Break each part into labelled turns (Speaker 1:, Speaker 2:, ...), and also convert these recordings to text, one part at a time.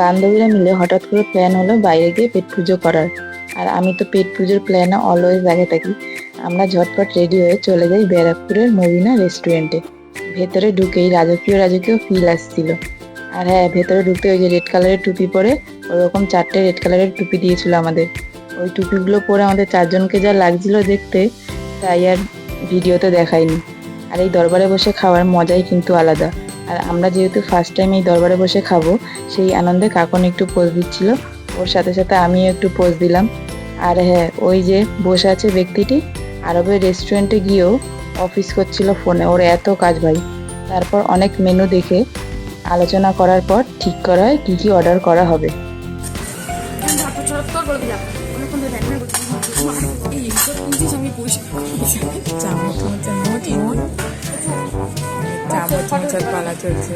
Speaker 1: বান্ধবীরা মিলে হঠাৎ করে প্ল্যান হলো বাইরে গিয়ে পেট পুজো করার। আর আমি তো পেট পুজোর প্ল্যানে অলওয়েজ আগে থাকি। আমরা ঝটপট রেডি হয়ে চলে যাই ব্যারাকপুরের মবিনা রেস্টুরেন্টে। ভেতরে ঢুকেই রাজকীয় রাজকীয় ফিল আসছিল। আর হ্যাঁ, ভেতরে ঢুকতে ওই যে রেড কালারের টুপি পরে ওরকম 4টে রেড কালারের টুপি দিয়েছিল আমাদের। ওই টুপিগুলো পরে আমাদের 4জনকে যা লাগছিল দেখতে, তাই আর ভিডিওতে দেখাইনি। আর এই দরবারে বসে খাওয়ার মজাই কিন্তু আলাদা। আর আমরা যেহেতু ফার্স্ট টাইম এই দরবারে বসে খাবো, সেই আনন্দে কাকন একটু পোজ দিচ্ছিল, ওর সাথে সাথে আমিও একটু পোজ দিলাম। আর হ্যাঁ, ওই যে বসে আছে ব্যক্তিটি আরবের রেস্টুরেন্টে গিয়েও অফিস করছিল ফোনে, ওর এত কাজ ভাই। তারপর অনেক মেনু দেখে আলোচনা করার পর ঠিক করা হয় কী কী অর্ডার করা হবে।
Speaker 2: পালা চলছে।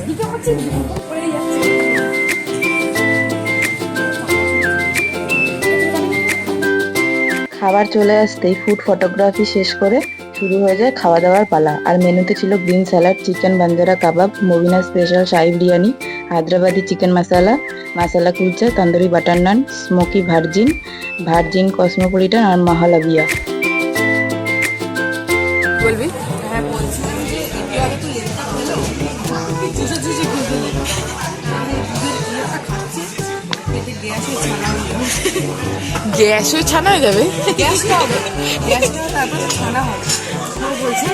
Speaker 1: খাবার চলে আসতেই ফুড ফটোগ্রাফি শেষ করে শুরু হয়ে যায় খাওয়া দাওয়ার পালা। আর মেনুতে ছিল গ্রিন স্যালাড, চিকেন বাঞ্জারা কাবাব, মবিনা স্পেশাল শাহি বিরিয়ানি, হায়দ্রাবাদি চিকেন মশালা, মশালা কুলচা, তন্দুরি বাটার নান, স্মোকি ভার্জিন, ভার্জিন কসমোপলিটান আর মহালাবিয়া।
Speaker 2: বলবি?
Speaker 3: হ্যাঁ, বলছিলাম যে একটু আগে তো লেটটা হলো,
Speaker 2: গ্যাসও ছানা হয়ে যাবে।
Speaker 3: গ্যাসটা হবে, গ্যাসটা তারপরে ছানা হবে। ও বলছে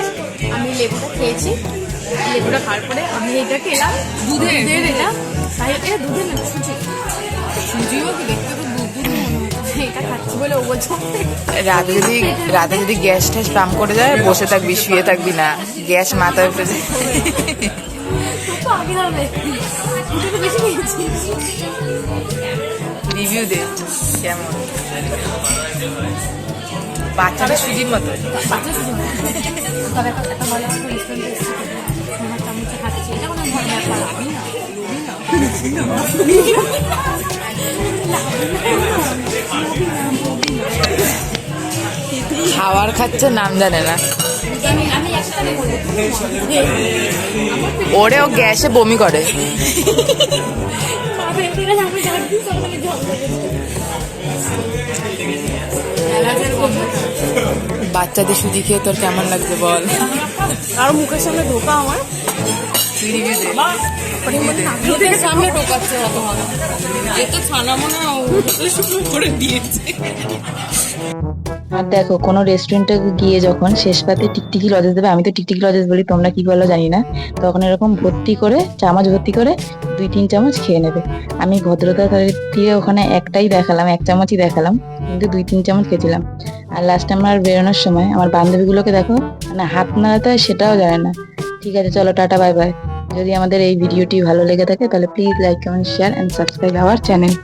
Speaker 3: আমি লেবুটা খেয়েছি, লেবুটা খাওয়ার পরে আমি এটা খেলাম, দুধের এটা, তাই এটা দুধের না, সুজিও কি দেখতে তো দুধ দুধ মনে হচ্ছে, এটা খাচ্ছি বলে ও বলছে
Speaker 2: রাতে যদি গ্যাস ট্যাস পাম করে যায়, বসে থাকবি, শুয়ে থাকবি না, গ্যাস মাথায় উঠে যায়।
Speaker 3: আগে হবে বেশি খেয়েছি।
Speaker 2: রিভিউ দে কেমন। বাচ্চাদের সুজির মতো। খাবার খাচ্ছে নাম জানে না। ওরেও গ্যাসে বমি করে। বাচ্চাদের সুজি খেয়ে তোর কেমন লাগছে বল?
Speaker 3: আর মুখের সামনে ঢোকা আমার সামনে ঢোকাচ্ছে অত ভালো, এ তো ছানা মনে করে দিয়েছে।
Speaker 1: আর দেখো, কোনো রেস্টুরেন্টে গিয়ে যখন শেষ পাতে টিকটিকি লজেস দেবে, আমি তো টিকটিকি লজেস বলি, তোমরা কি বলো জানি না, তখন এরকম ভর্তি করে চামচ ভর্তি করে 2-3 চামচ খেয়ে নেবে। আমি ভদ্রতা দিয়ে ওখানে একটাই দেখালাম, 1 চামচই দেখালাম, কিন্তু 2-3 চামচ খেয়েছিলাম। আর লাস্ট আমার বেরোনোর সময় আমার বান্ধবীগুলোকে দেখো, মানে হাত নাড়াতে হয় সেটাও জানে না। ঠিক আছে, চলো টাটা, বাই বাই। যদি আমাদের এই ভিডিওটি ভালো লেগে থাকে তাহলে please like, comment, share and subscribe our channel.